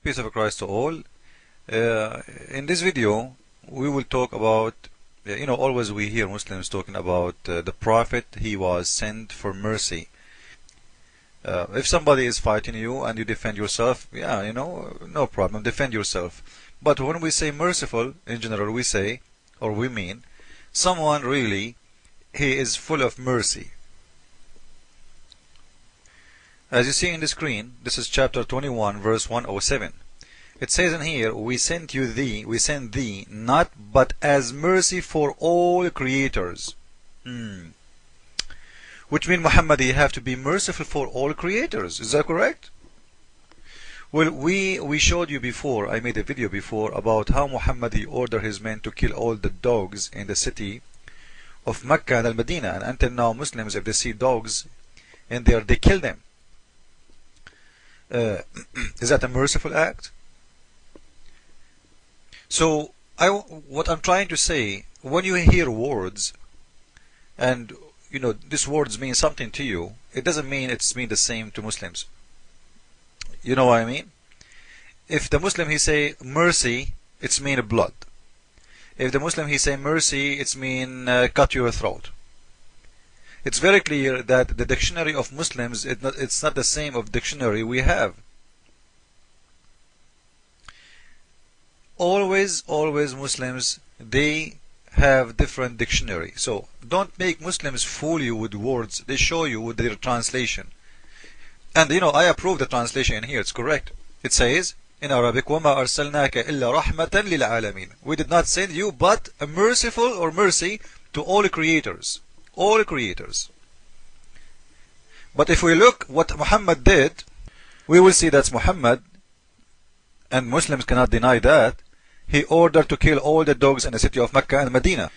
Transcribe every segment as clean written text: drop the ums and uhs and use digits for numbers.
Peace of Christ to all. In this video, we will talk about, always we hear Muslims talking about the Prophet, he was sent for mercy. If somebody is fighting you and you defend yourself, no problem, defend yourself. But when we say merciful, in general, we say, or we mean, someone really, he is full of mercy. As you see in the screen, this is chapter 21, verse 107. It says in here, we send thee, not but as mercy for all creators. Which means, Muhammad, you have to be merciful for all creators. Is that correct? Well, we showed you before, I made a video before, about how Muhammad he ordered his men to kill all the dogs in the city of Mecca and Al-Medina. And until now, Muslims, if they see dogs in there, they kill them. Is that a merciful act? So what I'm trying to say, when you hear words and these words mean something to you, it doesn't mean it's mean the same to Muslims. You know what I mean? If the Muslim he say mercy, it's mean blood. If the Muslim he say mercy, it's mean cut your throat. It's very clear that the dictionary of Muslims, it's not the same of dictionary we have. Always Muslims, they have different dictionary. So don't make Muslims fool you with words. They show you with their translation. And I approve the translation in here. It's correct. It says in Arabic, وَمَا أَرْسَلْنَاكَ إِلَّا رَحْمَةً لِلْعَالَمِينَ. We did not send you but a merciful or mercy to all creators. All creators. But if we look what Muhammad did, we will see that's Muhammad, and Muslims cannot deny that, he ordered to kill all the dogs in the city of Mecca and Medina.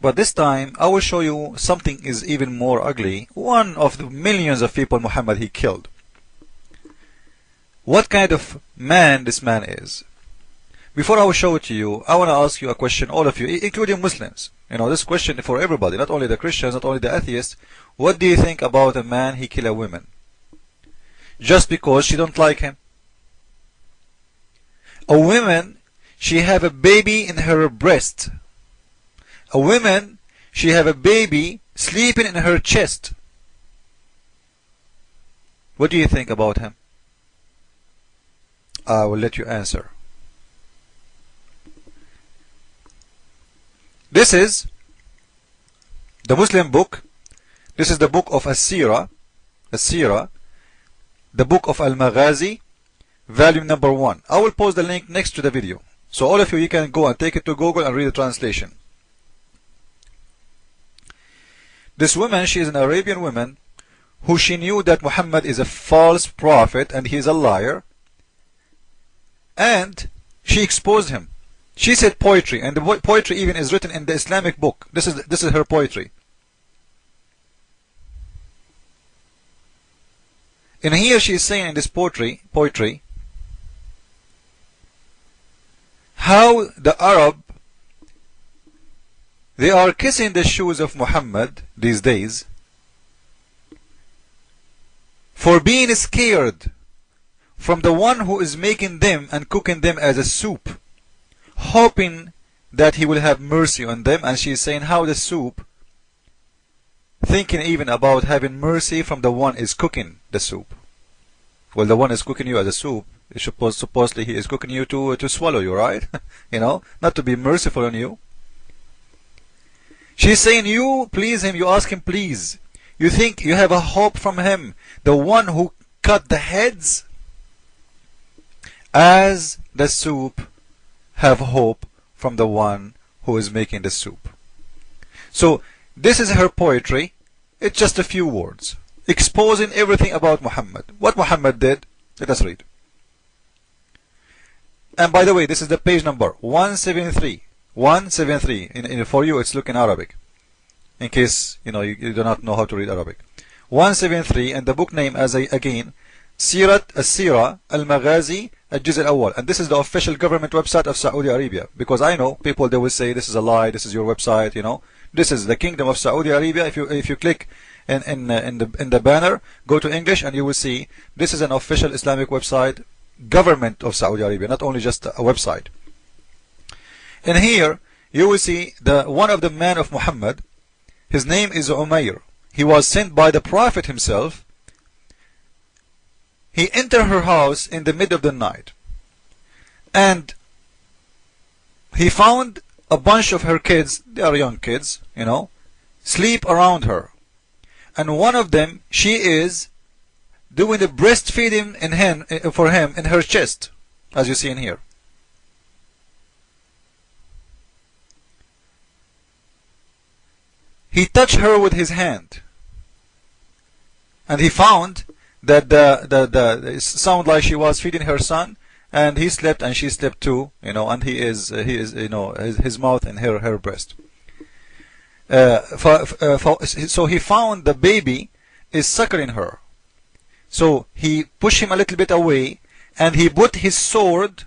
But this time, I will show you something is even more ugly. One of the millions of people Muhammad he killed. What kind of man this man is? Before I will show it to you, I want to ask you a question, all of you, including Muslims. This question for everybody, not only the Christians, not only the atheists. What do you think about a man he kill a woman? Just because she don't like him. A woman, she have a baby in her breast. A woman, she have a baby sleeping in her chest. What do you think about him? I will let you answer. This is the Muslim book. This is the book of As-Sira, the book of Al-Maghazi, volume number 1. I will post the link next to the video. So all of you can go and take it to Google and read the translation. This woman, she is an Arabian woman who she knew that Muhammad is a false prophet and he is a liar. And she exposed him. She said poetry, and the poetry even is written in the Islamic book. This is her poetry. And here she is saying in this poetry, how the Arab, they are kissing the shoes of Muhammad these days for being scared from the one who is making them and cooking them as a soup, hoping that he will have mercy on them. And she is saying how the soup, thinking even about having mercy from the one is cooking the soup. Well, the one is cooking you as a soup, supposedly he is cooking you to swallow you, right? Not to be merciful on you. She's saying you please him, you ask him please. You think you have a hope from him, the one who cut the heads, as the soup have hope from the one who is making the soup. So this is her poetry. It's just a few words exposing everything about Muhammad. What Muhammad did, let us read. And by the way, this is the page number 173. 173. For you, it's looking Arabic. In case you do not know how to read Arabic. 173, and the book name again, Sirat As-Sira Al-Maghazi Al-Juz Al-Awwal. And this is the official government website of Saudi Arabia. Because I know people, they will say this is a lie, this is your website, This is the Kingdom of Saudi Arabia. If you click in the banner, go to English, and you will see this is an official Islamic website government of Saudi Arabia, not only just a website. And here you will see the one of the men of Muhammad. His name is Umayr. He was sent by the Prophet himself. He entered her house in the mid of the night, and he found a bunch of her kids, they are young kids, sleep around her. And one of them, she is doing the breastfeeding for him in her chest, as you see in here. He touched her with his hand, and he found that it sounded like she was feeding her son, and he slept and she slept too, and he is his mouth in her breast. So he found the baby is suckling her. So he pushed him a little bit away, and he put his sword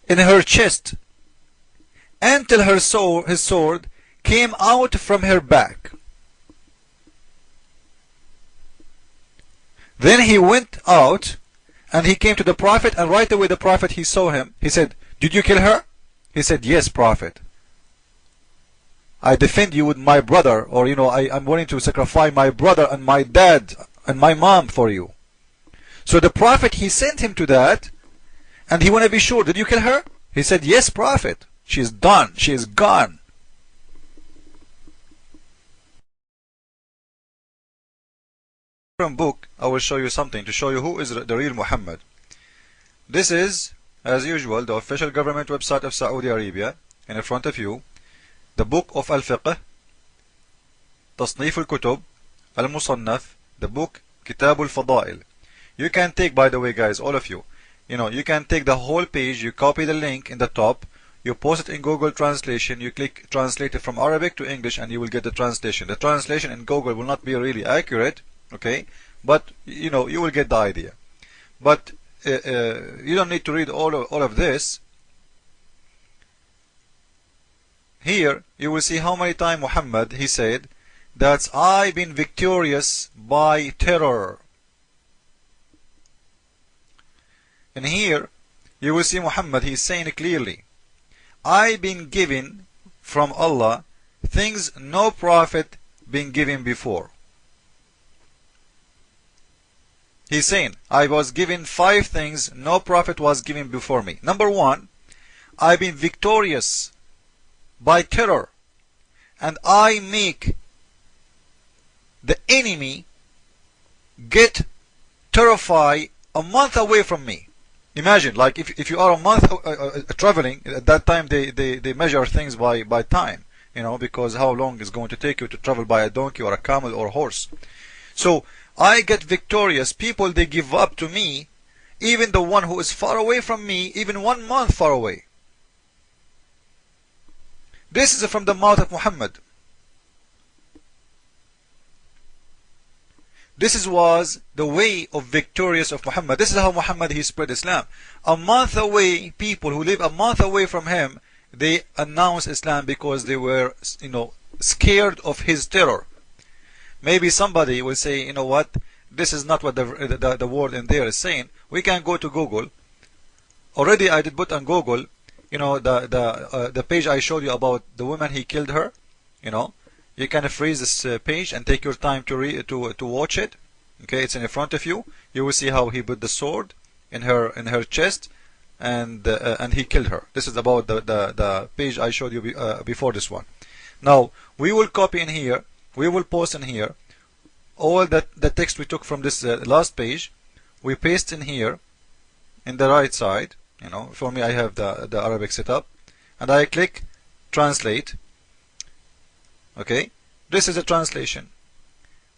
in her chest until his sword came out from her back. Then he went out and he came to the Prophet, and right away the Prophet, he saw him. He said, "Did you kill her?" He said, "Yes, Prophet. I defend you with my brother, or I'm willing to sacrifice my brother and my dad and my mom for you." So the Prophet, he sent him to that, and he want to be sure, "Did you kill her?" He said, "Yes, Prophet. She is done. She is gone." From book, I will show you something to show you who is the real Muhammad. This is, as usual, the official government website of Saudi Arabia. And in front of you, the book of Al-Fiqh, تصنيف الكتب, Al-Musannaf, the book Kitab al-Fadail. You can take, by the way, guys, all of you, you can take the whole page, you copy the link in the top, you post it in Google Translation, you click translate it from Arabic to English, and you will get the translation. The translation in Google will not be really accurate, okay, but you will get the idea. But you don't need to read all of this. Here you will see how many times Muhammad, he said that I've been victorious by terror. And here you will see Muhammad, he's saying clearly, I've been given from Allah things no prophet been given before. He's saying, I was given 5 things no prophet was given before me. Number 1, I've been victorious by terror, and I make the enemy get terrified a month away from me. Imagine, like if you are a month traveling, at that time they measure things by time, because how long is going to take you to travel by a donkey or a camel or a horse. So I get victorious. People, they give up to me, even the one who is far away from me, even 1 month far away. This is from the mouth of Muhammad. This was the way of victorious of Muhammad. This is how Muhammad, he spread Islam. A month away, people who live a month away from him, they announced Islam because they were, scared of his terror. Maybe somebody will say, you know what, this is not what the word in there is saying. We can go to Google. Already I did put on Google, the page I showed you about the woman he killed her. You can freeze this page and take your time to watch it. Okay, it's in front of you. You will see how he put the sword in her chest, and he killed her. This is about the page I showed you before this one. Now we will copy in here. We will post in here all the text we took from this last page. We paste in here in the right side. For me, I have the Arabic set up, and I click translate. Okay, this is a translation.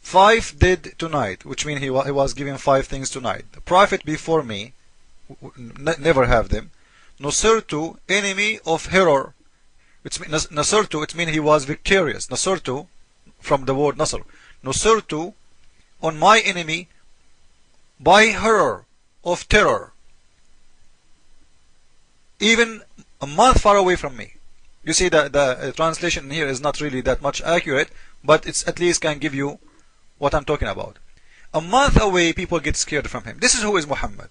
5 did tonight, which means he was given 5 things tonight. The prophet before me never have them. Nusirtu, enemy of horror. Nasirtu, it means he was victorious. Nasirtu, from the word Nasr. Nusirtu, on my enemy, by horror of terror, even a month far away from me. You see the translation here is not really that much accurate, but it's at least can give you what I'm talking about. A month away, people get scared from him. This is who is Muhammad.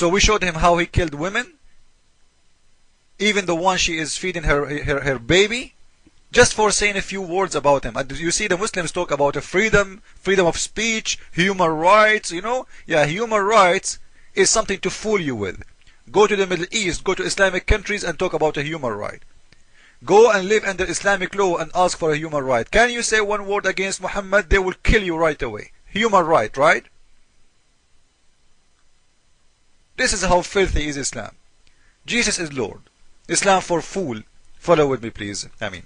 So we showed him how he killed women, even the one she is feeding her baby, just for saying a few words about him. And you see the Muslims talk about a freedom of speech, human rights, Yeah, human rights is something to fool you with. Go to the Middle East, go to Islamic countries and talk about a human right. Go and live under Islamic law and ask for a human right. Can you say one word against Muhammad? They will kill you right away. Human right, right? This is how filthy is Islam. Jesus is Lord. Islam for fool. Follow with me, please. Ameen.